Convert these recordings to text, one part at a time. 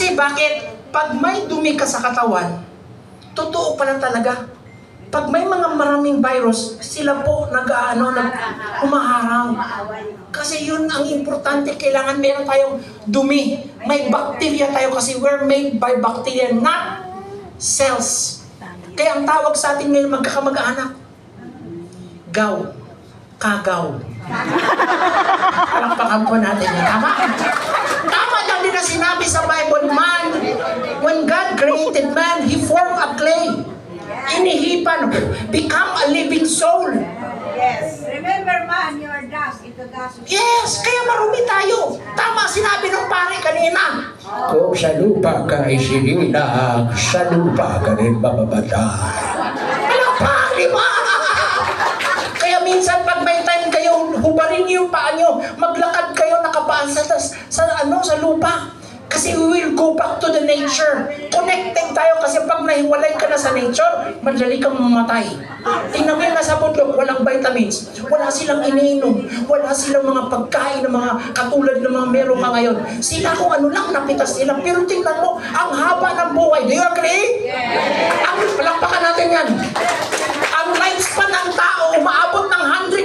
Kasi bakit? Pag may dumi ka sa katawan, totoo pala talaga. Pag may mga maraming virus, sila po humaharang. Kasi yun ang importante, kailangan meron tayong dumi. May bacteria tayo kasi we're made by bacteria, not cells. Kaya ang tawag sa atin may magkakamag-anak, gaw, kagaw. Palakpakan po natin yan. Tama? Tama lang din na sinabi sa Bible, man, when God created man, He formed a clay. Inihipan, become a living soul. Yes. Remember man, you are dust. Into dust. Yes, kaya marumi tayo. Tama, sinabi ng pare kanina. Kung sa lupa ka isinilang, sa lupa ka rin mababatay. Palakpak, di ba? Kaya minsan pag may time kayo, hubarin niyo yung paa niyo, maglakad kayo nakapaan sa lupa. Kasi we will go back to the nature. Connected tayo kasi pag nahiwalay ka na sa nature, madali kang mamatay. Tingnan mo yung nasa bundok, walang vitamins. Wala silang iniinom. Wala silang mga pagkain na mga katulad ng mga meron ka ngayon. Sila kung ano lang napitas nila. Pero tingnan mo, ang haba ng buhay. Do you agree? Ang palakpakan natin yan. Ang lifespan ng tao, umaabot ng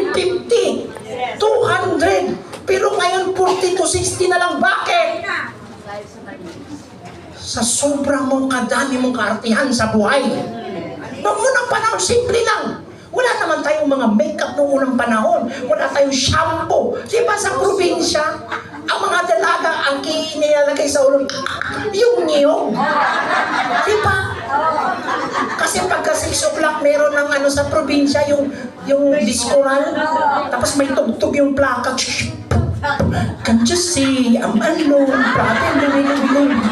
150, 200. Pero ngayon, 40 to 60 na lang. Bakit? Sa sobrang mong kadami mong kaartihan sa buhay. Noong unang panahon, simple lang. Wala naman tayong mga makeup noong unang panahon. Wala tayong shampoo. Diba sa probinsya, ang mga dalaga, ang nilalagay sa ulo, yung niyog. Diba? Kasi pagka 6 o'clock, meron ng sa probinsya, yung diskoral. Tapos may tugtog yung plaka. Can't you see, I'm alone, prating lumilong,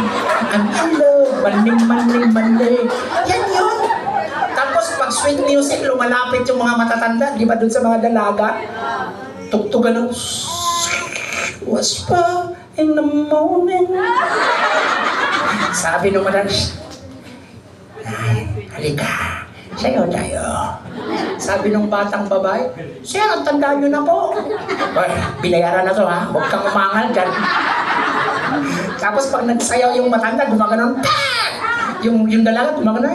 I'm alone, maning. Yan yun. Tapos pag sweet music, lumalapit yung mga matatanda, di ba dun sa mga dalaga? Tugtugan ng was pa in the morning. Sabi nung madal, halika, sayo tayo. Sabi nung batang babae, sir, ang tandaan nyo na po. Boy, binayaran na to ha, huwag kang umangal dyan. Tapos pag nagsayaw yung matanda, gumaganon, yung dalaga, gumaganon,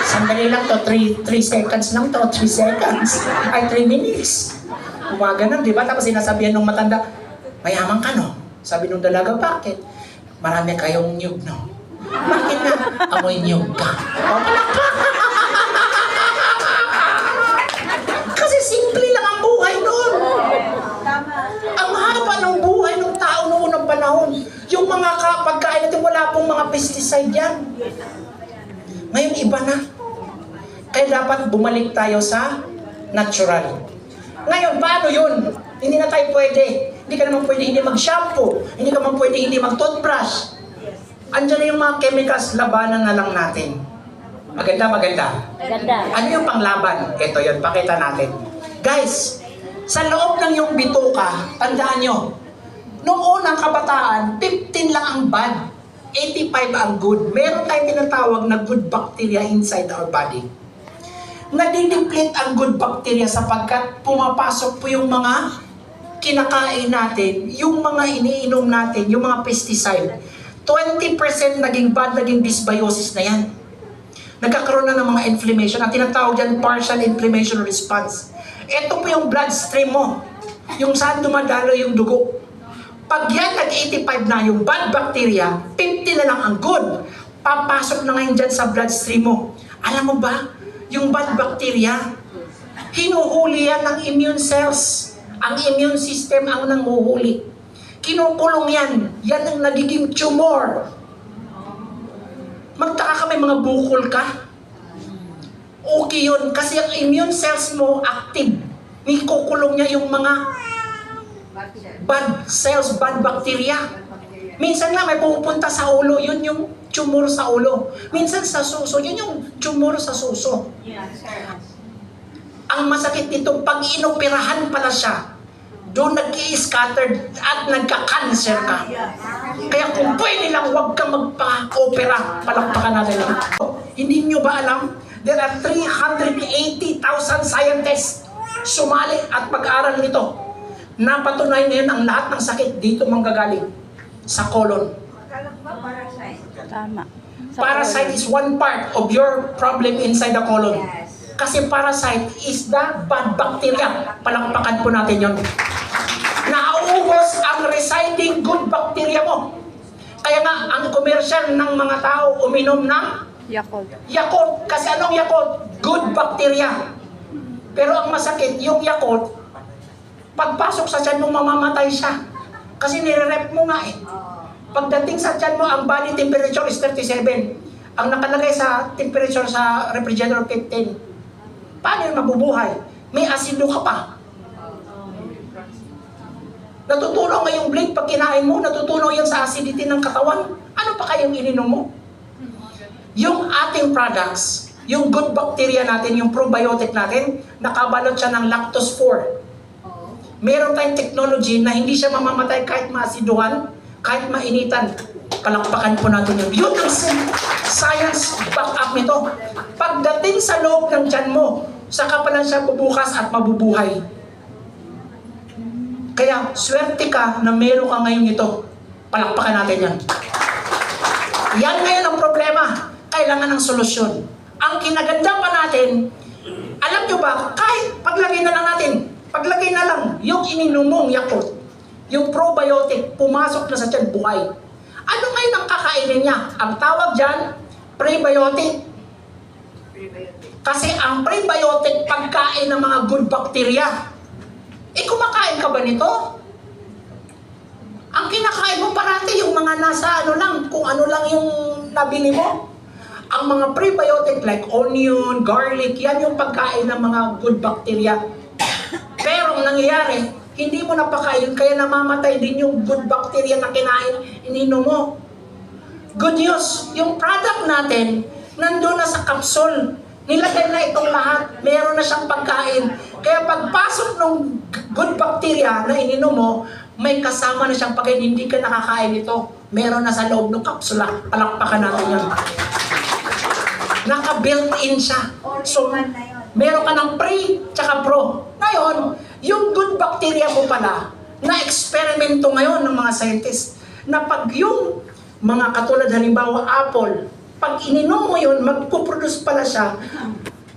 sandali lang to, 3 seconds lang to, 3 seconds. Ay, 3 minutes. Gumaganon, di ba? Tapos sinasabihan ng matanda, mayaman ka no? Sabi nung dalaga, bakit? Marami kayong nyug no? Bakit na? Amoy nyug ka. O, palakpak! Simple lang ang buhay noon. Ang haba ng buhay ng tao noong unang panahon. Yung mga pagkain natin, wala pong mga pesticide yan. Ngayon, iba na. Kaya dapat bumalik tayo sa natural. Ngayon, paano yun? Hindi na tayo pwede. Hindi ka naman pwede hindi mag-shampoo. Hindi ka naman pwede hindi mag-toothbrush. Andiyan na yung mga chemicals, labanan na lang natin. Maganda. Ano yung panglaban? Ito yun, pakita natin. Guys, sa loob ng yung bituka, tandaan nyo, noong unang kabataan, 15 lang ang bad, 85 ang good. Meron tayong tinatawag na good bacteria inside our body. Nadideplete ang good bacteria sapagkat pumapasok po yung mga kinakain natin, yung mga iniinom natin, yung mga pesticide. 20% naging bad, naging dysbiosis na yan. Nagkakaroon na ng mga inflammation. Ang tinatawag dyan, partial inflammation response. Ito po yung bloodstream mo. Yung saan dumadalo yung dugo. Pag yan nag-85 na yung bad bacteria, 50 na lang ang good. Papasok na ngayon dyan sa bloodstream mo. Alam mo ba, yung bad bacteria, hinuhuli yan ng immune cells. Ang immune system ang nanguhuli. Kinukulong yan. Yan ang nagiging tumor. Magtaka ka, may mga bukol ka. Okay yun, kasi ang immune cells mo active. May kukulong niya yung mga bad cells, bad bacteria. Minsan nga may pupunta sa ulo, yun yung tumor sa ulo. Minsan sa suso, yun yung tumor sa suso. Ang masakit nito, pag inoperahan pala siya, doon nag-i-scattered at nagka-cancer ka. Kaya kung pwede lang, huwag kang magpa-opera. Palakpakan natin lang. Hindi nyo ba alam? There are 380,000 scientists sumali at mag-aral nito. Napatunayan ngayon ang lahat ng sakit dito manggagaling sa colon. Akala ko ba parasite? Tama. Parasite is one part of your problem inside the colon. Yes. Kasi parasite is the bad bacteria. Palakpakan po natin yon. Nauubos ang residing good bacteria mo. Kaya nga, ang commercial ng mga tao uminom ng Yakult. Yakult. Kasi anong Yakult? Good bacteria. Pero ang masakit, yung Yakult, pagpasok sa tiyan mo, mamamatay siya. Kasi nire-rep mo nga eh. Pagdating sa tiyan mo, ang body temperature is 37. Ang nakalagay sa temperature sa refrigerator 15. Paano yun mabubuhay? May asido ka pa. Natutunaw nga yung blade pag kinain mo, natutunaw yan sa acidity ng katawan. Ano pa kayong ininom mo? Yung ating products, yung good bacteria natin, yung probiotic natin, nakabalot siya ng lactose 4. Meron tayong technology na hindi siya mamamatay kahit maasiduhan, kahit mainitan. Palakpakan po natin yun. Yun ang science back up nito. Pagdating sa loob ng tiyan mo, saka pa lang siya bubukas at mabubuhay. Kaya, swerte ka na meron ka ngayon ito. Palakpakan natin yan. Yan ngayon ang problema. Kailangan ng solusyon. Ang kinaganda pa natin, alam nyo ba, kahit paglagay na lang natin, paglagay na lang yung ininom mong Yakult, yung probiotic, pumasok na sa tiyan, buhay. Ano ngayon ang kakainin niya? Ang tawag dyan, prebiotic. Kasi ang prebiotic, pagkain ng mga good bacteria. Kumakain ka ba nito? Ang kinakain mo parati yung mga nasa ano lang, kung ano lang yung nabili mo. Ang mga prebiotic like onion, garlic, yan yung pagkain ng mga good bacteria. Pero ang nangyayari, hindi mo napakain, kaya namamatay din yung good bacteria na kinain, ininom mo. Good news, yung product natin, nandun na sa capsule. Nilagay na itong lahat, meron na siyang pagkain. Kaya pagpasok ng good bacteria na ininom mo, may kasama na siyang pagkain, hindi ka nakakain ito. Meron na sa loob ng kapsula, palakpakan natin yan. Naka-built-in siya. So, meron ka ng pre, tsaka pro. Ngayon, yung good bacteria mo pala, na-eksperimento ngayon ng mga scientists, na pag yung mga katulad halimbawa apple, pag ininom mo yun, magpuproduce pala siya,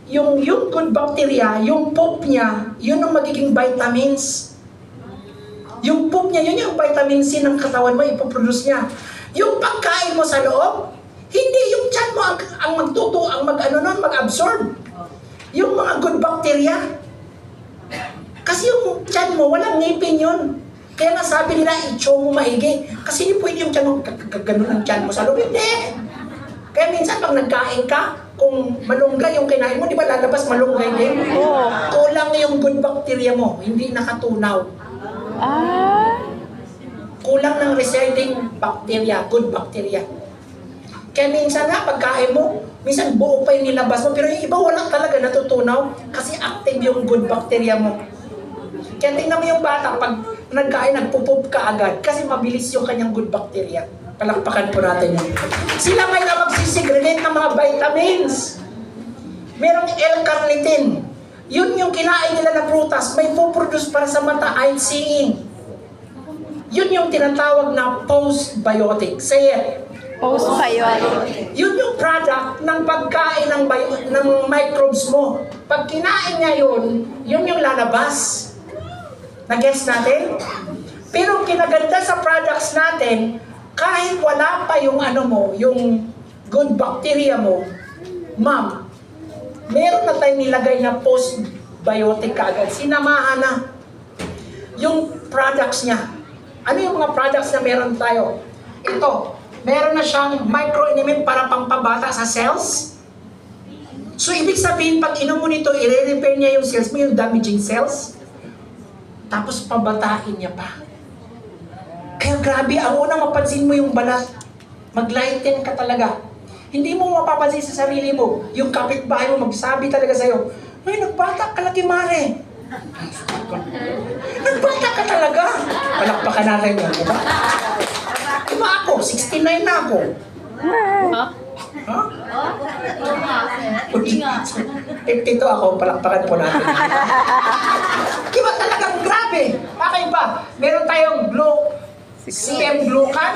yung good bacteria, yung poop niya, yun ang magiging vitamins. Yung poop niya, yun yung vitamin C ng katawan mo, ipoproduce niya. Yung pagkain mo sa loob, hindi yung tiyan mo ang magtuto, ang mag-absorb. Yung mga good bacteria. Kasi yung tiyan mo, walang ngipin yun. Kaya nga sabi nila, i-chew mo maigi. Kasi hindi pwede yung tiyan mo, gano'n ang tiyan mo sa loob. Hindi. Kaya minsan pag nagkain ka, kung malunggay yung kinain mo, di ba lalabas malunggay din? Oo. Kulang yung good bacteria mo, hindi nakatunaw. Kulang ng residing bacteria, good bacteria. Kaya minsan na pagkain mo, minsan buo pa yung nilabas mo, pero yung iba walang talaga natutunaw kasi active yung good bacteria mo. Kaya tingnan mo yung bata, pag nagkain, nagpupup ka agad kasi mabilis yung kanyang good bacteria. Palakpakan po natin yun. Sila ngayon na magsisegregate ng mga vitamins. Merong L-carnitine. Yun yung kinain nila na prutas, may puproduce para sa mata, eye seeing. Yun yung tinatawag na postbiotic. Say it. Postbiotic. Yun yung product ng pagkain ng microbes mo. Pag kinain niya yun yung lalabas. Na-guess natin? Pero kinaganda sa products natin, kahit wala pa yung yung good bacteria mo, ma'am, meron na tayong nilagay na postbiotic agad. Sinamahan na yung products niya. Ano yung mga products na meron tayo? Ito, meron na siyang microelement para pampabata sa cells. So, ibig sabihin, pag inom mo nito, i-repair niya yung cells mo, yung damaging cells. Tapos, pabatain niya pa. Kaya grabe, ang unang mapansin mo yung balat. Mag-lighten ka talaga. Hindi mo mapapansin sa sarili mo. Yung kapitbahay mo magsabi talaga sa'yo, "Ay, nagbata ka lagi, Mare." Nagbata ka talaga. Palakpakan natin yun, diba? Diba ako? 69 na ako. Ha? 52 ako, palakpakan po natin. Diba talagang grabe? Bakit ba? Meron tayong CM-glucan,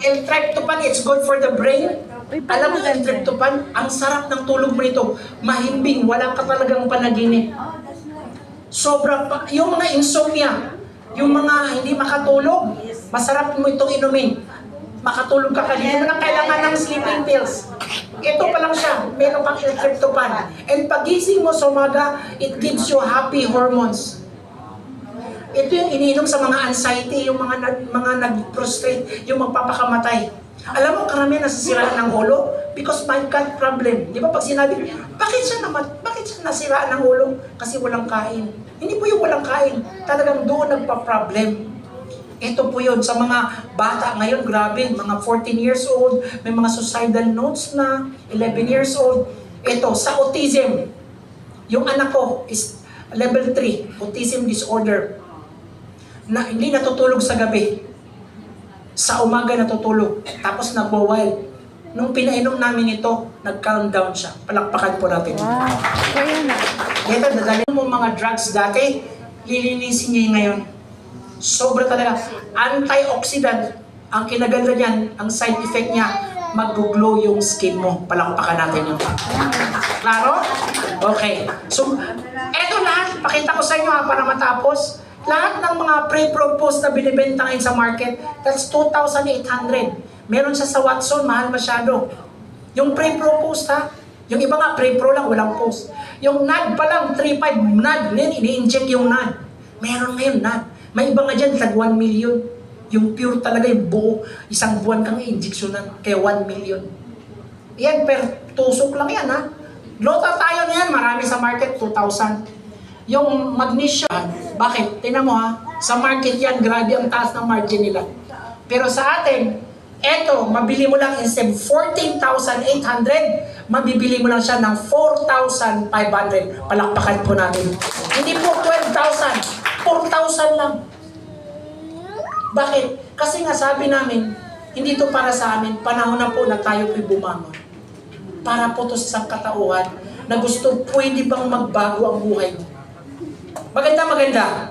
L-tryptophan, it's good for the brain. Uy, Alam mo yung maganda. L-tryptophan, ang sarap ng tulog mo nito. Mahimbing, wala ka talagang panaginip. Sobra pa, yung mga insomnia, yung mga hindi makatulog, masarap mo itong inumin. Makatulog ka kanina, hindi mo na kailangan ng sleeping pills. Ito pa lang siya, meron kang L-tryptophan. And pagising mo sa umaga, it gives you happy hormones. Ito yung iniinom sa mga anxiety, yung mga nag-prostrate, yung magpapakamatay. Alam mo, karamihan nasisiraan ng ulo because my gut problem. Di ba pag sinabi, bakit siya nasiraan ng ulo? Kasi walang kain. Hindi po yung walang kain, talagang doon nagpa-problem. Ito po yun, sa mga bata ngayon, grabe, mga 14 years old, may mga suicidal notes na, 11 years old. Ito, sa autism, yung anak ko is level 3, autism disorder, na hindi natutulog sa gabi. Sa umaga natutulog, tapos nagwa-wild. Nung pinainom namin ito, nag-calm down siya. Palakpakan po natin. Wow. Kaya na. Ito, dadalhin mo mga drugs dati, lilinisin niya yung ngayon. Sobra talaga. Antioxidant. Ang kinaganda niyan, ang side effect niya, mag-glow yung skin mo. Palakpakan natin yun. Klaro? Okay. So, eto lahat. Pakita ko sa inyo ha, para matapos. Lahat ng mga pre-propose na binibenta ngayon sa market, that's 2,800. Meron siya sa Watson, mahal masyado. Yung pre-propose ha, yung iba nga pre-pro lang, walang post. Yung NAD pa lang, 3,500 NAD. Ini-inject yung NAD. Meron ngayon NAD. May iba nga dyan, tag 1 million. Yung pure talaga, yung buo, isang buwan kang injeksyonan, kaya 1 million. Yan, per tusok lang yan ha. Lota tayo na yan, marami sa market, 2,000. Yung magnesium, bakit? Tingnan mo ha, sa market yan, grabe ang taas ng margin nila. Pero sa atin, eto, mabili mo lang instead of 14,800, mabibili mo lang siya ng 4,500. Palakpakan po natin. Hindi po 12,000. 4,000 lang. Bakit? Kasi nga sabi namin, hindi to para sa amin, panahon na po na tayo po'y bumangon. Para po to sa katauhan na gusto, pwede bang magbago ang buhay mo. Maganda.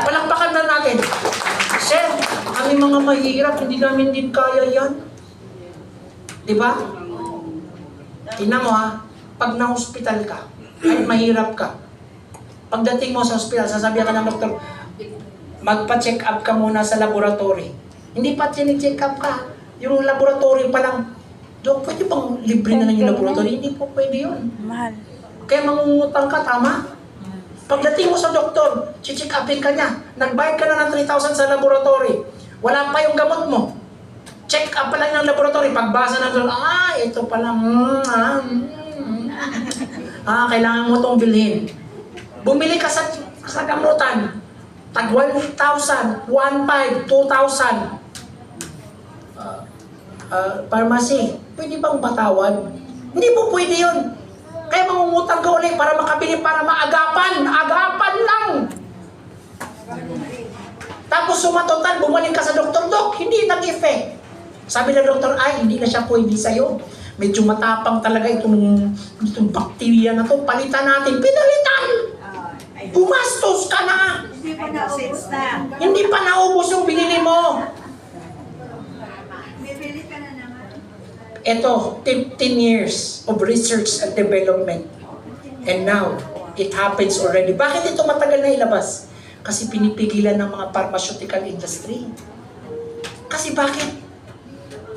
Palakpakan na natin. Sir, kami mga mahirap, hindi namin din kaya yan. Diba? Tingnan mo ha, pag na-hospital ka, at mahirap ka, pagdating mo sa hospital, sasabihan ka ng doktor, magpa-check up ka muna sa laboratory. Hindi pa check up ka. Yung laboratory pa lang, Dok, pwede bang libre na lang yung laboratory? Hindi po pwede yun. Mahal. Kaya mangungutang ka, tama? Pagdating mo sa doktor, check upin ka niya. Nagbayad ka na ng 3,000 sa laboratory. Wala pa yung gamot mo. Check up pa lang ng laboratory. Pagbasa ng doktor, ito pala. Kailangan mo itong bilhin. Bumili ka sa gamutan. Tag 1,000, 1,500, 2,000. Pharmacy, pwede bang batawad? Hindi po pwede yun. Kaya mangungutang ka ulit para makabili, para maagapan. Agapan lang. Tapos sumatotal, bumalik ka sa doktor, Dok, hindi nag-effect. Sabi ng doktor, hindi na siya pwede sa'yo. Medyo matapang talaga itong bakterya na to. Palitan natin. Pinalitan! Gumastos ka na! Hindi pa naubos na. Hindi pa naubos yung binili mo. Bibili ka na naman. Ito, 15 years of research and development. And now, it happens already. Bakit ito matagal na ilabas? Kasi pinipigilan ng mga pharmaceutical industry. Kasi bakit?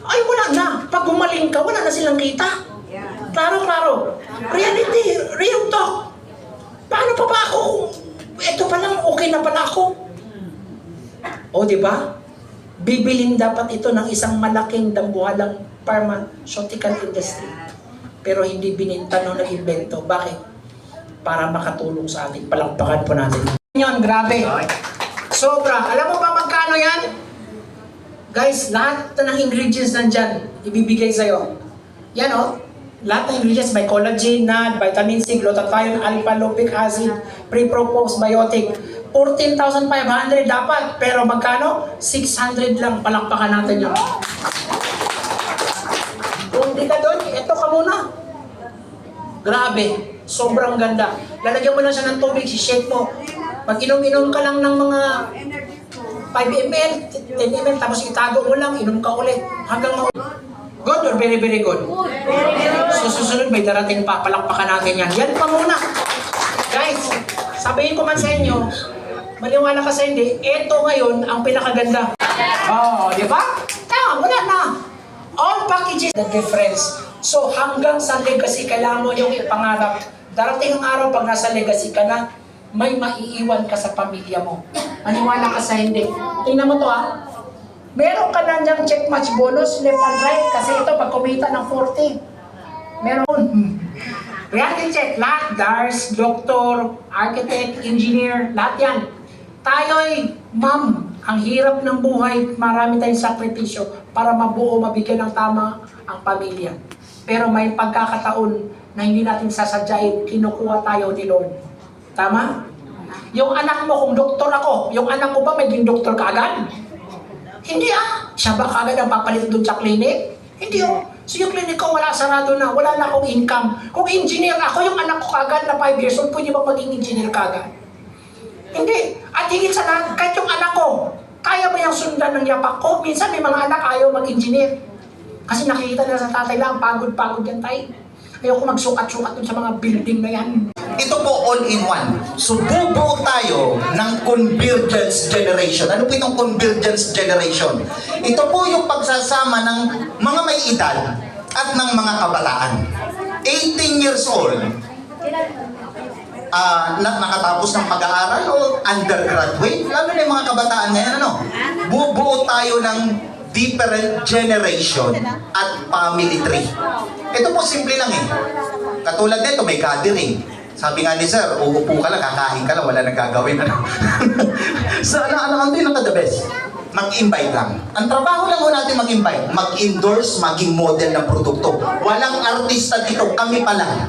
Ay, wala na. Pag gumaling ka, wala na silang kita. Yeah. Klaro. Reality, real talk. Paano pa ba ako? Ito pa lang, okay na pala ako. O, di ba? Bibilin dapat ito ng isang malaking dambuhalang pharmaceutical industry. Pero hindi bininta nung nag-invento. Bakit? Para makatulong sa atin. Palakpakan po natin. Yun, grabe. Sobra. Alam mo ba magkano yan? Guys, lahat ng ingredients nandyan, ibibigay sa'yo. Yan o. Lahat ng ingredients, may collagen, NAD, vitamin C, glutathione, alpha-lipoic acid, pre-proposed biotic. 14,500 dapat, pero magkano? 600 lang, palakpakan natin yun. Kung di ka doon, ito ka muna. Grabe, sobrang ganda. Lalagyan mo lang siya ng tubig, si-shake mo. Pag inom-inom ka lang ng mga Energy food. 5 ml, 10 ml, tapos itago mo lang, inom ka ulit. Hanggang good or very, very good? So susunod may darating pa, palakpakan natin yan. Yan pa muna. Guys, sabihin ko man sa inyo, maniwala ka sa hindi, ito ngayon ang pinakaganda. Oh, di ba? Wala na. All packages, the difference. So hanggang sa legacy, kailangan mo yung ipangarap. Darating ang araw pag nasa legacy ka na, may maiiwan ka sa pamilya mo. Maniwala ka sa hindi. Tingnan mo to Meron ka na niyang check match bonus, left and right, kasi ito pag kumita ng 40. Meron. Reality check, lahat, nurse, doktor, architect, engineer, lahat yan. Tayo'y, ma'am, ang hirap ng buhay, marami tayong sakripisyo para mabuo, mabigyan ng tama ang pamilya. Pero may pagkakataon na hindi natin sasadyain, kinukuha tayo ni Lord. Tama? Yung anak mo, kung doktor ako, yung anak ko ba maging doktor ka agad? Hindi Siya ba kagad ang papalit doon sa clinic? Hindi So yung clinic ko wala, sarado na, wala na akong income. Kung engineer ako, yung anak ko kagad na 5 years old, pwede ba maging engineer kagad? Hindi. At higit sa lahat, kahit yung anak ko, kaya ba yung sundan ng yapak ko? Minsan may mga anak ayaw mag-engineer. Kasi nakikita nila sa tatay lang, pagod-pagod yan tayo. Ayaw ko magsukat-sukat dun sa mga building na yan. Ito po all-in-one. So bubuo tayo ng convergence generation. Ano po itong convergence generation? Ito po yung pagsasama ng mga may edad at ng mga kabataan. 18 years old, nakatapos ng pag-aaral o undergraduate, lalo na yung mga kabataan ngayon, bubuo tayo ng different generation at family tree. Ito po simple lang Katulad nito, may gathering. Sabi nga ni Sir, uupo ka lang, kakain ka lang, wala nang gagawin. So ano yung the best? Mag-invite lang. Ang trabaho lang natin mag-invite, mag-endorse, maging model ng produkto. Walang artista dito, kami pa lang.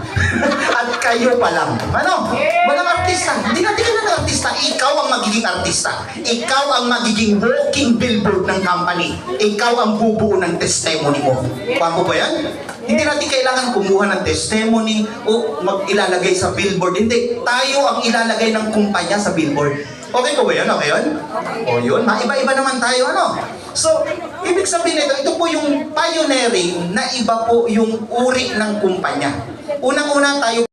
At kayo pa lang. Walang artista. Hindi natin ka ng artista. Ikaw ang magiging artista. Ikaw ang magiging walking billboard ng company. Ikaw ang bubuo ng testimony mo. Paano ba yan? Hindi natin kailangan kumuha ng testimony o mag-ilalagay sa billboard. Hindi. Tayo ang ilalagay ng kumpanya sa billboard. Okay po ba yun? Okay yun? O yun, maiba-iba naman tayo, So, ibig sabihin ito po yung pioneering na iba po yung uri ng kumpanya. Unang-una tayo